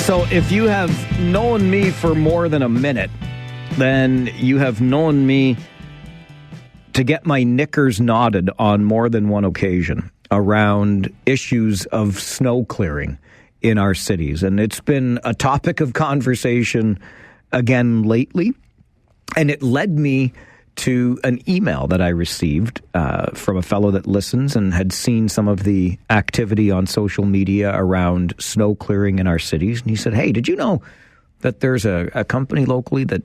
So if you have known me for more than a minute, then you have known me to get my knickers knotted on more than one occasion around issues of snow clearing in our cities. And it's been a topic of conversation again lately. And it led me to an email that I received from a fellow that listens and had seen some of the activity on social media around snow clearing in our cities. And he said, hey, did you know that there's a company locally that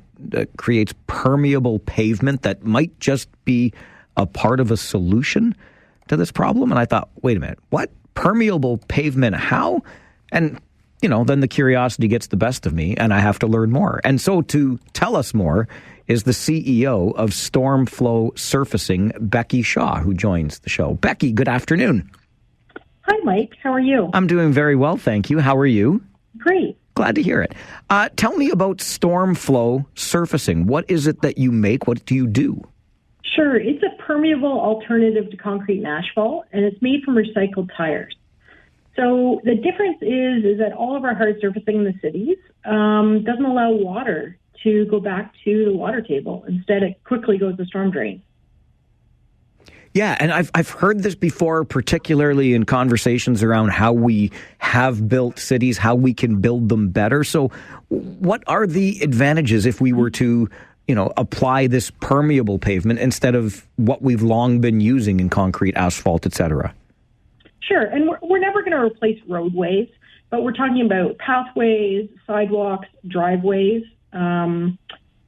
creates permeable pavement that might just be a part of a solution to this problem? And I thought, wait a minute, what? Permeable pavement? How? And, you know, then the curiosity gets the best of me and I have to learn more. And so to tell us more is the CEO of Stormflow Surfacing, Becky Shaw, who joins the show. Becky, good afternoon. Hi, Mike. How are you? I'm doing very well, thank you. How are you? Great. Glad to hear it. Tell me about Stormflow Surfacing. What is it that you make? What do you do? Sure. It's a permeable alternative to concrete and asphalt, and it's made from recycled tires. So the difference is that all of our hard surfacing in the cities doesn't allow water to go back to the water table. Instead, it quickly goes to storm drains. Yeah, and I've heard this before, particularly in conversations around how we have built cities, how we can build them better. So what are the advantages if we were to, you know, apply this permeable pavement instead of what we've long been using in concrete, asphalt, et cetera? Sure, and we're never going to replace roadways, but we're talking about pathways, sidewalks, driveways.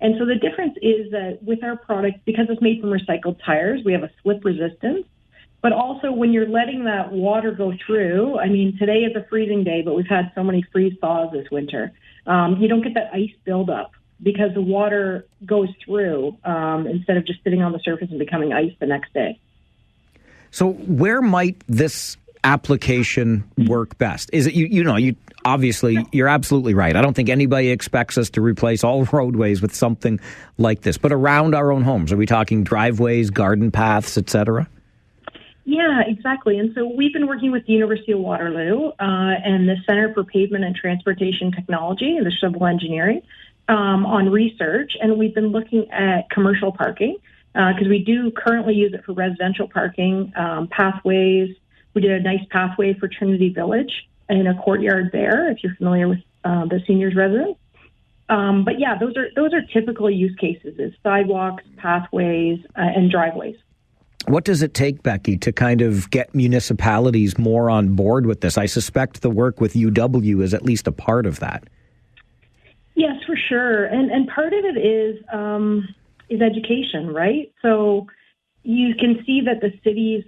And so the difference is that with our product, because it's made from recycled tires, we have a slip resistance. But also when you're letting that water go through, I mean, today is a freezing day, but we've had so many freeze thaws this winter. You don't get that ice buildup because the water goes through instead of just sitting on the surface and becoming ice the next day. So where might this application work best? Is it, you obviously, you're absolutely right. I don't think anybody expects us to replace all roadways with something like this. But around our own homes, are we talking driveways, garden paths, et cetera? Yeah, exactly. And so we've been working with the University of Waterloo and the Center for Pavement and Transportation Technology and the Civil Engineering on research. And we've been looking at commercial parking because we do currently use it for residential parking, pathways. We did a nice pathway for Trinity Village in a courtyard there, if you're familiar with the seniors' residence. But yeah, those are typical use cases: is sidewalks, pathways, and driveways. What does it take, Becky, to kind of get municipalities more on board with this? I suspect the work with UW is at least a part of that. Yes, for sure, and part of it is education, right? So you can see that the cities,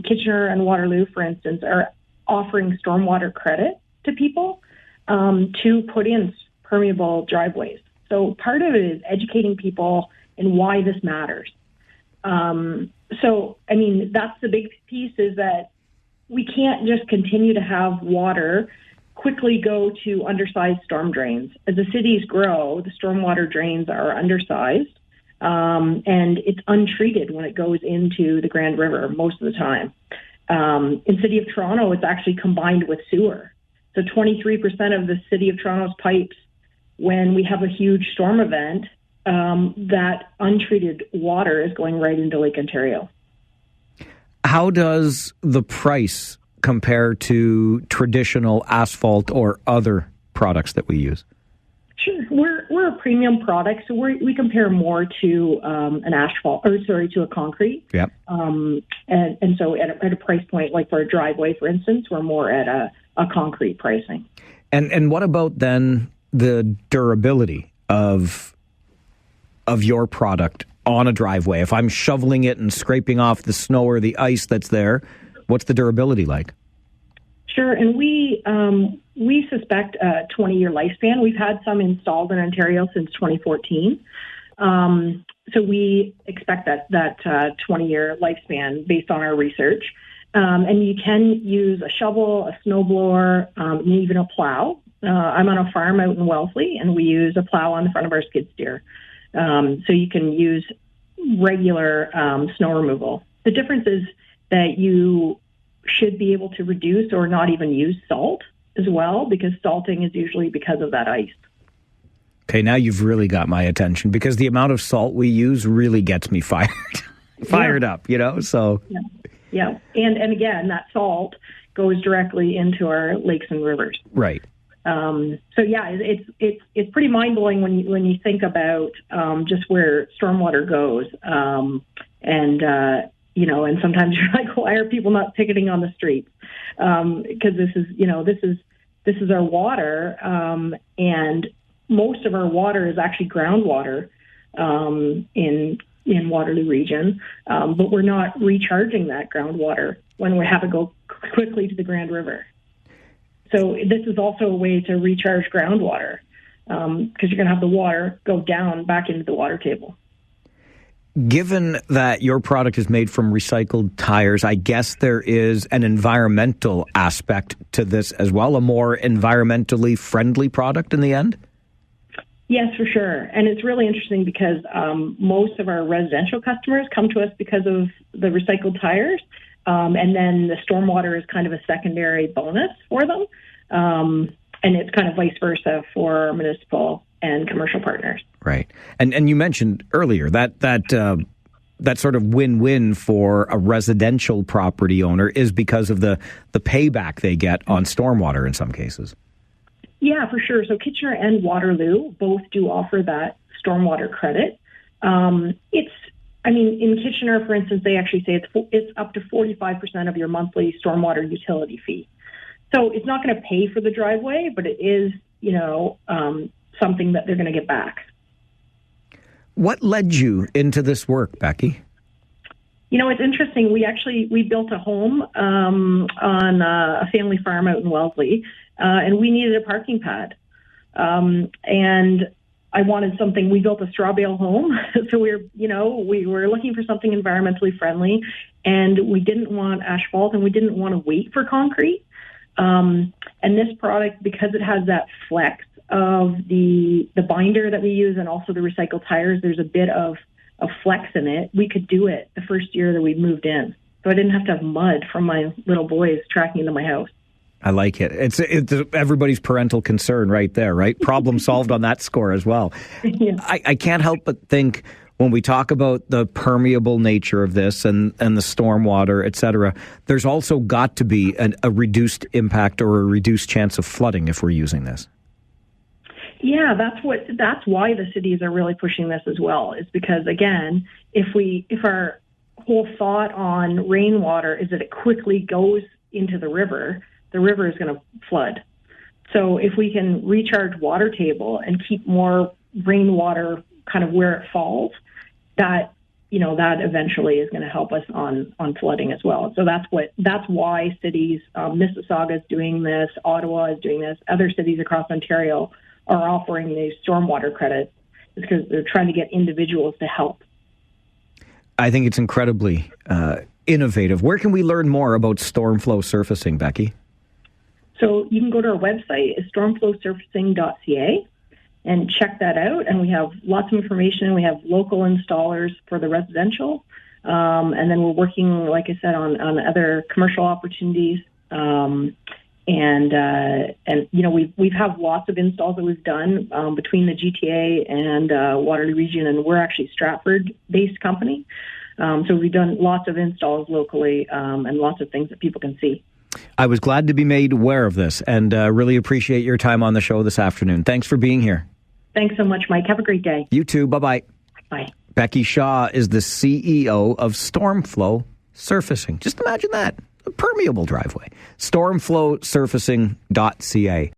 Kitchener and Waterloo, for instance, are offering stormwater credit to people to put in permeable driveways. So part of it is educating people in why this matters. So, I mean, that's the big piece, is that we can't just continue to have water quickly go to undersized storm drains. As the cities grow, the stormwater drains are undersized. And it's untreated when it goes into the Grand River most of the time. In City of Toronto, it's actually combined with sewer. So 23% of the City of Toronto's pipes, when we have a huge storm event, that untreated water is going right into Lake Ontario. How does the price compare to traditional asphalt or other products that we use? Sure. We're a premium product, so we compare more to to a concrete. Yep. And so at a price point, like for a driveway, for instance, we're more at a concrete pricing. And what about then the durability of your product on a driveway? If I'm shoveling it and scraping off the snow or the ice that's there, what's the durability like? Sure, and we suspect a 20-year lifespan. We've had some installed in Ontario since 2014. So we expect that 20-year lifespan based on our research. And you can use a shovel, a snowblower, and even a plow. I'm on a farm out in Wellesley, and we use a plow on the front of our skid steer. So you can use regular snow removal. The difference is that you should be able to reduce or not even use salt as well, because salting is usually because of that ice. Okay, now you've really got my attention, because the amount of salt we use really gets me fired up, so. Yeah. And again, that salt goes directly into our lakes and rivers. Right. So yeah, it's pretty mind blowing when you think about just where stormwater goes, and sometimes you're like, why are people not picketing on the streets? Because this is our water, and most of our water is actually groundwater in Waterloo region, but we're not recharging that groundwater when we have to go quickly to the Grand River. So this is also a way to recharge groundwater, because you're going to have the water go down back into the water table. Given that your product is made from recycled tires, I guess there is an environmental aspect to this as well, a more environmentally friendly product in the end? Yes, for sure. And it's really interesting because most of our residential customers come to us because of the recycled tires. And then the stormwater is kind of a secondary bonus for them. And it's kind of vice versa for our municipal and commercial partners. Right. And you mentioned earlier that sort of win-win for a residential property owner is because of the payback they get on stormwater in some cases. Yeah, for sure. So Kitchener and Waterloo both do offer that stormwater credit. In Kitchener, for instance, they actually say it's up to 45% of your monthly stormwater utility fee. So it's not going to pay for the driveway, but it is, something that they're going to get back. What led you into this work, Becky? It's interesting. We built a home on a family farm out in Wellesley, and we needed a parking pad. And I wanted something. We built a straw bale home, so we were looking for something environmentally friendly, and we didn't want asphalt, and we didn't want to wait for concrete. And this product, because it has that flex of the binder that we use and also the recycled tires, there's a bit of flex in it. We could do it the first year that we moved in, so I didn't have to have mud from my little boys tracking into my house. I like it. It's everybody's parental concern right there, right? Problem solved on that score as well. Yeah. I can't help but think when we talk about the permeable nature of this and the stormwater, et cetera, there's also got to be a reduced impact or a reduced chance of flooding if we're using this. Yeah, that's why the cities are really pushing this as well, is because, again, if our whole thought on rainwater is that it quickly goes into the river is going to flood. So if we can recharge water table and keep more rainwater kind of where it falls, that eventually is going to help us on flooding as well. So that's why cities, Mississauga is doing this, Ottawa is doing this, other cities across Ontario are offering these stormwater credits, because they're trying to get individuals to help. I think it's incredibly innovative. Where can we learn more about Stormflow Surfacing, Becky? So you can go to our website, stormflowsurfacing.ca, and check that out. And we have lots of information. We have local installers for the residential. And then we're working, like I said, on other commercial opportunities. We've have lots of installs that we've done between the GTA and Waterloo region, and we're actually Stratford-based company. So we've done lots of installs locally and lots of things that people can see. I was glad to be made aware of this, and really appreciate your time on the show this afternoon. Thanks for being here. Thanks so much, Mike. Have a great day. You too. Bye-bye. Bye. Becky Shaw is the CEO of Stormflow Surfacing. Just imagine that. A permeable driveway. Stormflowsurfacing.ca.